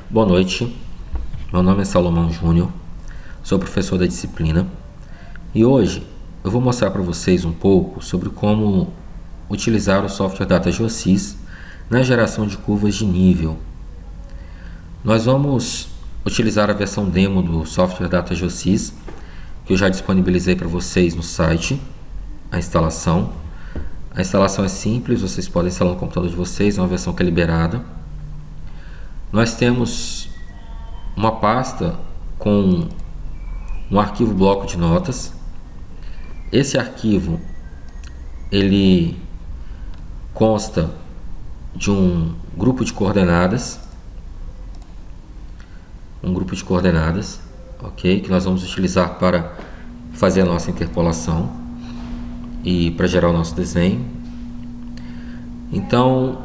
Boa noite, meu nome é Salomão Júnior, sou professor da disciplina e hoje eu vou mostrar para vocês um pouco sobre como utilizar o software Data GeoSys na geração de curvas de nível. Nós vamos utilizar a versão demo do software Data GeoSys, que eu já disponibilizei para vocês no site, a instalação. A instalação é simples, vocês podem instalar no computador de vocês, é uma versão que é liberada. Nós temos uma pasta com um arquivo bloco de notas. Esse arquivo ele consta de um grupo de coordenadas, ok, que nós vamos utilizar para fazer a nossa interpolação e para gerar o nosso desenho. Então,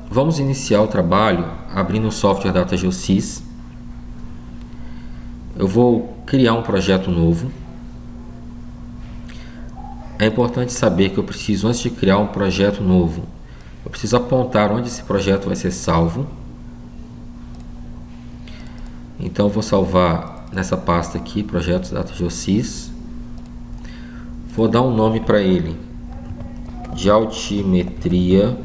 vamos iniciar o trabalho abrindo o software Data GeoSys. Eu vou criar um projeto novo. É importante saber que eu preciso, antes de criar um projeto novo, eu preciso apontar onde esse projeto vai ser salvo. Então eu vou salvar nessa pasta aqui, Projetos Data GeoSys. Vou dar um nome para ele de altimetria.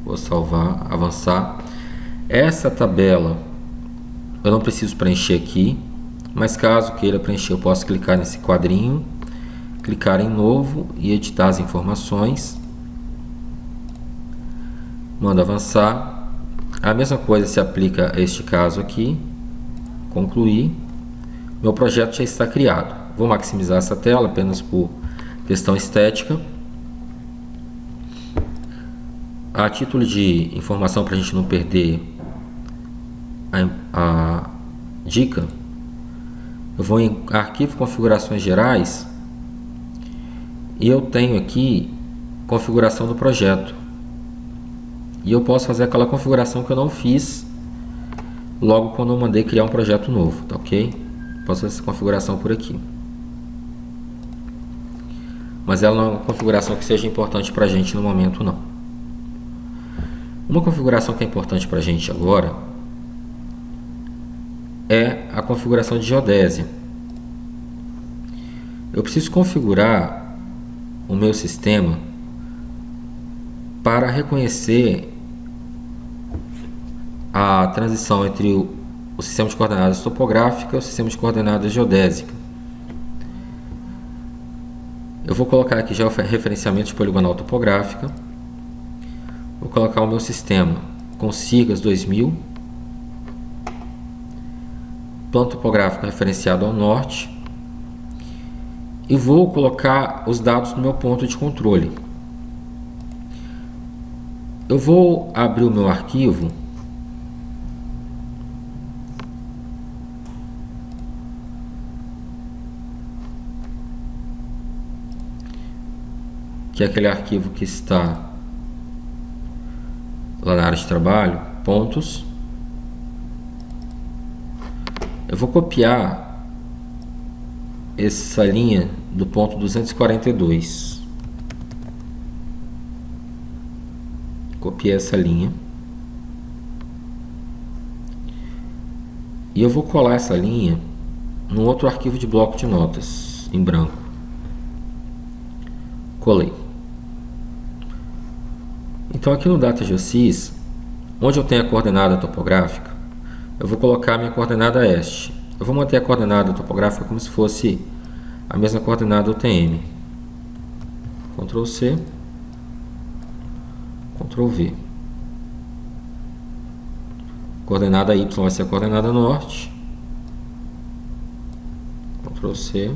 Vou salvar, avançar. Essa tabela eu não preciso preencher aqui, mas caso queira preencher, eu posso clicar nesse quadrinho, clicar em novo e editar as informações. Mando avançar. A mesma coisa se aplica a este caso aqui. Concluir. Meu projeto já está criado. Vou maximizar essa tela apenas por questão estética. A título de informação, para a gente não perder a dica, eu vou em Arquivo Configurações Gerais e eu tenho aqui configuração do projeto. E eu posso fazer aquela configuração que eu não fiz logo quando eu mandei criar um projeto novo, tá ok? Posso fazer essa configuração por aqui. Mas ela não é uma configuração que seja importante para a gente no momento, não. Uma configuração que é importante para a gente agora é a configuração de geodésia. Eu preciso configurar o meu sistema para reconhecer a transição entre o sistema de coordenadas topográfica e o sistema de coordenadas geodésica. Eu vou colocar aqui já o referenciamento de poligonal topográfica. Vou colocar o meu sistema com sigas 2000. Plano topográfico referenciado ao norte. E vou colocar os dados no meu ponto de controle. Eu vou abrir o meu arquivo. Que é aquele arquivo que está lá na área de trabalho, pontos. Eu vou copiar essa linha do ponto 242. Copiei essa linha. E eu vou colar essa linha num outro arquivo de bloco de notas, em branco. Colei. Então aqui no Data GeoSys, onde eu tenho a coordenada topográfica, eu vou colocar a minha coordenada este. Eu vou manter a coordenada topográfica como se fosse a mesma coordenada UTM. Ctrl C, Ctrl V. Coordenada Y vai ser a coordenada norte. Ctrl C,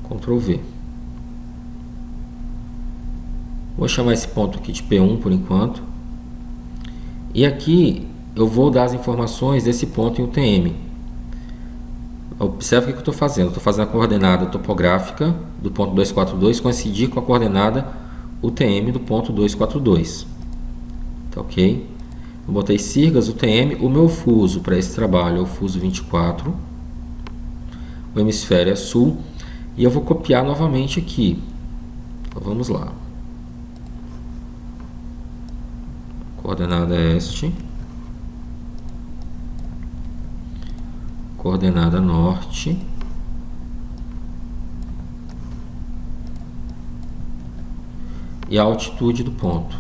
Ctrl V. Vou chamar esse ponto aqui de P1 por enquanto. E aqui eu vou dar as informações desse ponto em UTM. Observe o que eu estou fazendo. Estou fazendo a coordenada topográfica do ponto 242 coincidir com a coordenada UTM do ponto 242. Tá ok? Eu botei sigas UTM. O meu fuso para esse trabalho é o fuso 24. O hemisfério é sul. E eu vou copiar novamente aqui. Então vamos lá. Coordenada este. coordenada norte e a altitude do ponto.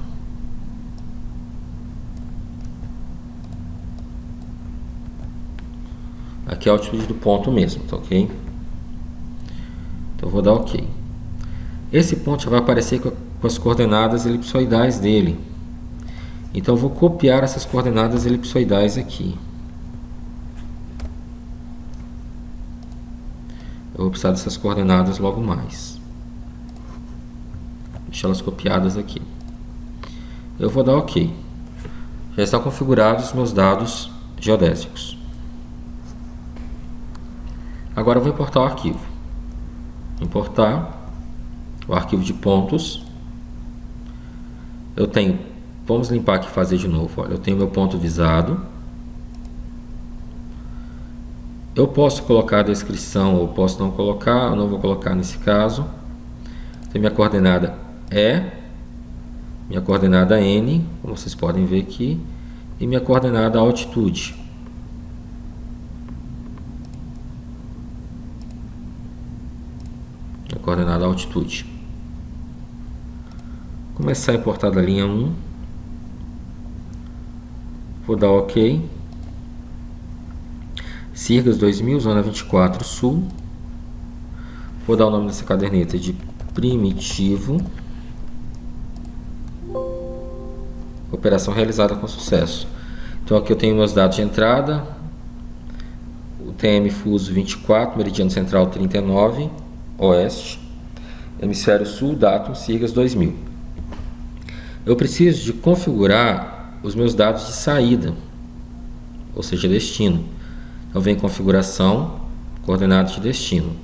Aqui é a altitude do ponto mesmo, tá ok? Então eu vou dar ok. Esse ponto já vai aparecer com as coordenadas elipsoidais dele. Então eu vou copiar essas coordenadas elipsoidais aqui. Eu vou precisar dessas coordenadas logo mais. Deixar elas copiadas aqui. Eu vou dar ok. Já estão configurados os meus dados geodésicos. Agora eu vou importar o arquivo. Importar o arquivo de pontos. Eu tenho, vamos limpar aqui e fazer de novo. Olha, eu tenho meu ponto visado. Eu posso colocar a descrição ou posso não colocar. Eu não vou colocar nesse caso. Tem minha coordenada E, minha coordenada N, como vocês podem ver aqui, e minha coordenada altitude. A coordenada altitude. Começar a importar da linha 1. Vou dar OK. Sirgas 2000, zona 24 sul. Vou dar o nome dessa caderneta de primitivo. Operação realizada com sucesso. Então aqui eu tenho meus dados de entrada. O TM fuso 24, meridiano central 39. Oeste, hemisfério sul, datum Sirgas 2000. Eu preciso de configurar os meus dados de saída, ou seja, destino. Então vem configuração, coordenadas de destino.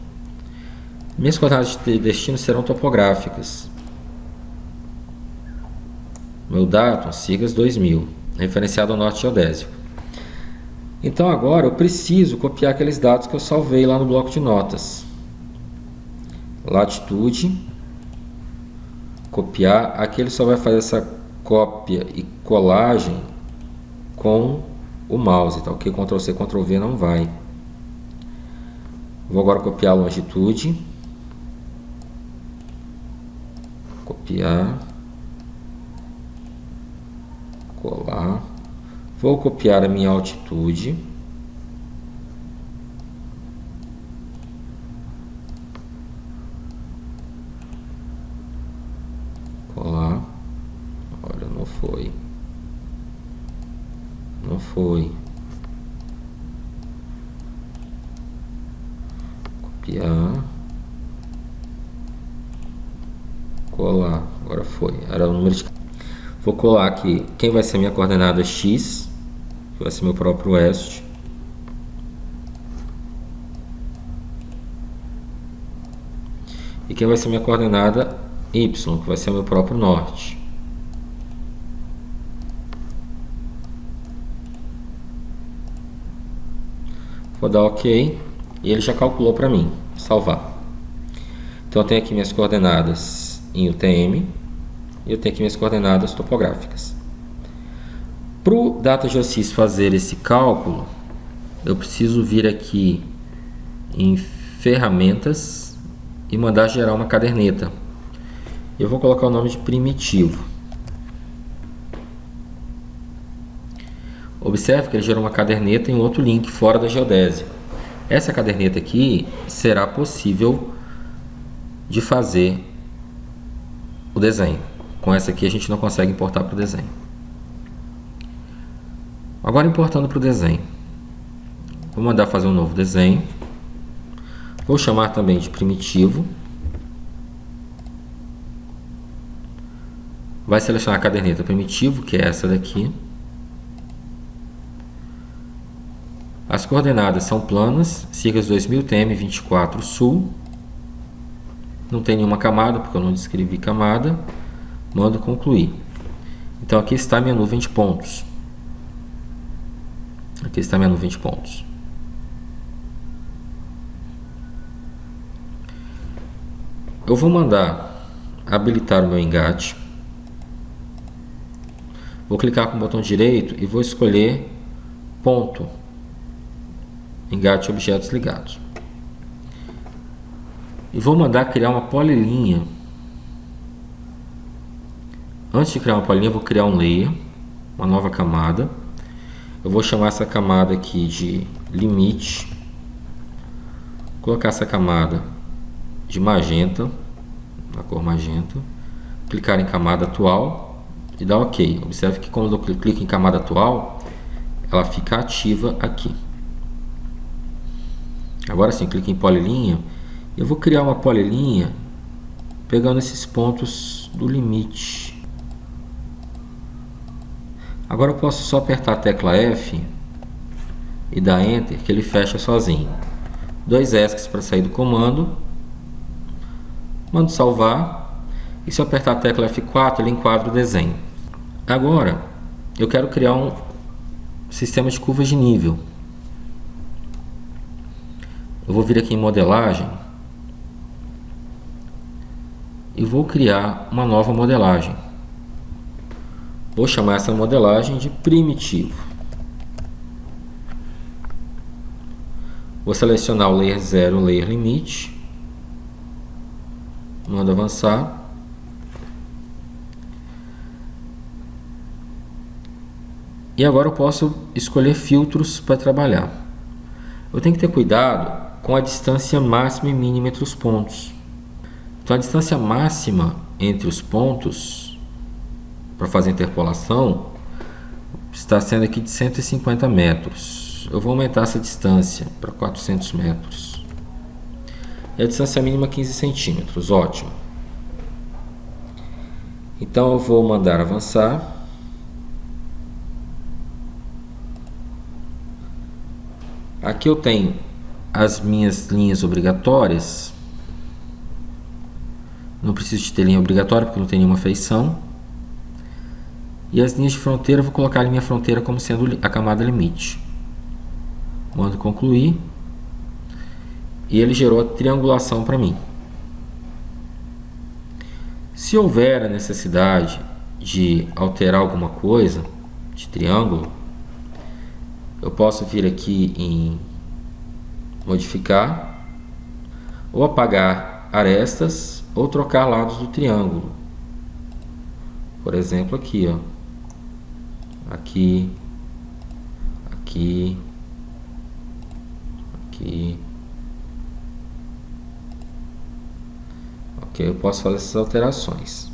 Minhas coordenadas de destino serão topográficas. Meu datum Sirgas 2000, referenciado ao norte geodésico. Então agora eu preciso copiar aqueles dados que eu salvei lá no bloco de notas. Latitude, copiar. Aqui ele só vai fazer essa cópia e colagem com o mouse, tá ok? Ctrl C, Ctrl V não vai. Vou agora copiar a longitude, copiar, colar. Vou copiar a minha altitude. Colar. Olha, não foi. Não foi. Copiar. Colar. Agora foi. Era o número de... Vou colar aqui. Quem vai ser minha coordenada X? Que vai ser meu próprio oeste. E quem vai ser minha coordenada Y, que vai ser o meu próprio norte. Vou dar OK e ele já calculou para mim. Salvar. Então eu tenho aqui minhas coordenadas em UTM e eu tenho aqui minhas coordenadas topográficas. Para o DataGeoSys fazer esse cálculo, eu preciso vir aqui em ferramentas e mandar gerar uma caderneta. Eu vou colocar o nome de primitivo. Observe que ele gerou uma caderneta em outro link fora da geodésia. Essa caderneta aqui será possível de fazer o desenho. Com essa aqui a gente não consegue importar para o desenho. Agora importando para o desenho. Vou mandar fazer um novo desenho. Vou chamar também de primitivo. Vai selecionar a caderneta primitivo, que é essa daqui. As coordenadas são planas, Sirgas 2000, TM 24 sul. Não tem nenhuma camada, porque eu não descrevi camada. Mando concluir. Então aqui está a minha nuvem de pontos. Aqui está a minha nuvem de pontos. Eu vou mandar habilitar o meu engate. Vou clicar com o botão direito e vou escolher ponto engate objetos ligados. E vou mandar criar uma polilinha. Antes de criar uma polilinha, eu vou criar um layer, uma nova camada. Eu vou chamar essa camada aqui de limite. Colocar essa camada de magenta, na cor magenta. Clicar em camada atual e dar OK. Observe que quando eu clico em camada atual, ela fica ativa aqui. Agora sim, clique em polilinha. Eu vou criar uma polilinha pegando esses pontos do limite. Agora eu posso só apertar a tecla F e dar Enter, que ele fecha sozinho. 2 ESCs para sair do comando. Mando salvar. E se eu apertar a tecla F4, ele enquadra o desenho. Agora, eu quero criar um sistema de curvas de nível. Eu vou vir aqui em modelagem e vou criar uma nova modelagem. Vou chamar essa modelagem de primitivo. Vou selecionar o layer 0, o layer limite. Mando avançar. E agora eu posso escolher filtros para trabalhar. Eu tenho que ter cuidado com a distância máxima e mínima entre os pontos. Então a distância máxima entre os pontos para fazer a interpolação está sendo aqui de 150 metros. Eu vou aumentar essa distância para 400 metros. E a distância mínima 15 centímetros. Ótimo. Então eu vou mandar avançar. Aqui eu tenho as minhas linhas obrigatórias. Não preciso de ter linha obrigatória porque não tem nenhuma feição. E as linhas de fronteira, eu vou colocar a linha fronteira como sendo a camada limite. Mando concluir. E ele gerou a triangulação para mim. Se houver a necessidade de alterar alguma coisa de triângulo, eu posso vir aqui em modificar, ou apagar arestas, ou trocar lados do triângulo. Por exemplo, aqui, ó. Aqui, aqui, aqui. Ok, eu posso fazer essas alterações.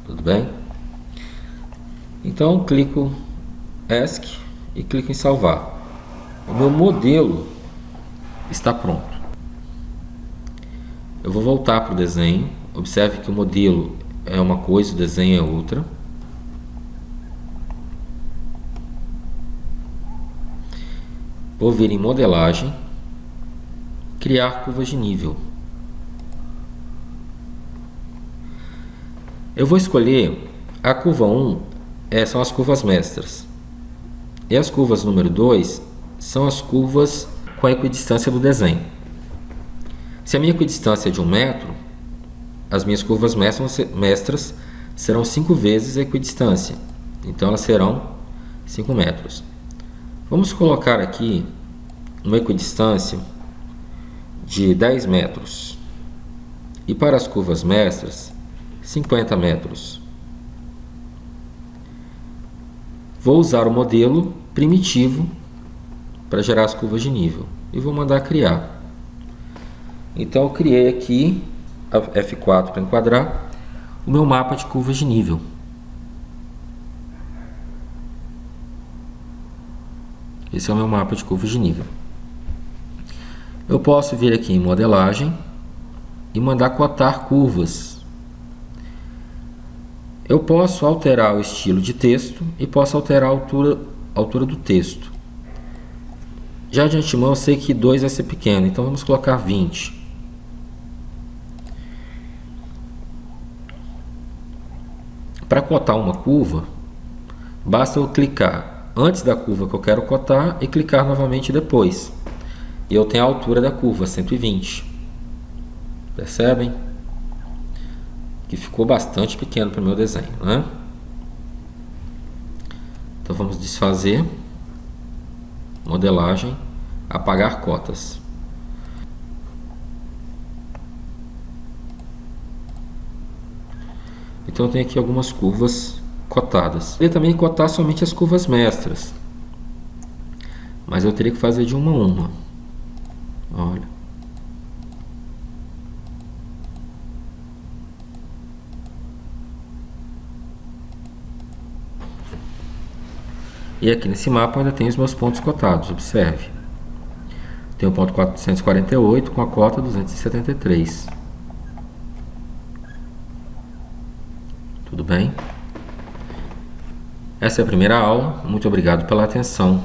Tudo bem? Então, clico ESC e clico em salvar. O meu modelo está pronto. Eu vou voltar para o desenho. Observe que o modelo é uma coisa, o desenho é outra. Vou vir em modelagem, criar curvas de nível. Eu vou escolher a curva 1, são as curvas mestras. E as curvas número 2 são as curvas com a equidistância do desenho. Se a minha equidistância é de 1 metro, as minhas curvas mestras serão 5 vezes a equidistância. Então elas serão 5 metros. Vamos colocar aqui uma equidistância de 10 metros. E para as curvas mestras, 50 metros. Vou usar o modelo primitivo para gerar as curvas de nível. E vou mandar criar. Então eu criei aqui, a F4 para enquadrar, o meu mapa de curvas de nível. Esse é o meu mapa de curvas de nível. Eu posso vir aqui em modelagem e mandar cotar curvas. Eu posso alterar o estilo de texto e posso alterar a altura do texto. Já de antemão eu sei que 2 vai ser pequeno, então vamos colocar 20. Para cotar uma curva, basta eu clicar antes da curva que eu quero cotar e clicar novamente depois. E eu tenho a altura da curva, 120. Percebem? Que ficou bastante pequeno para o meu desenho, né? Então vamos desfazer. modelagem, apagar cotas. Então eu tenho aqui algumas curvas cotadas. Eu também cotar somente as curvas mestras, mas eu teria que fazer de uma a uma. Olha. E aqui nesse mapa ainda tem os meus pontos cotados, observe. Tem o ponto 448 com a cota 273. Tudo bem? Essa é a primeira aula. Muito obrigado pela atenção.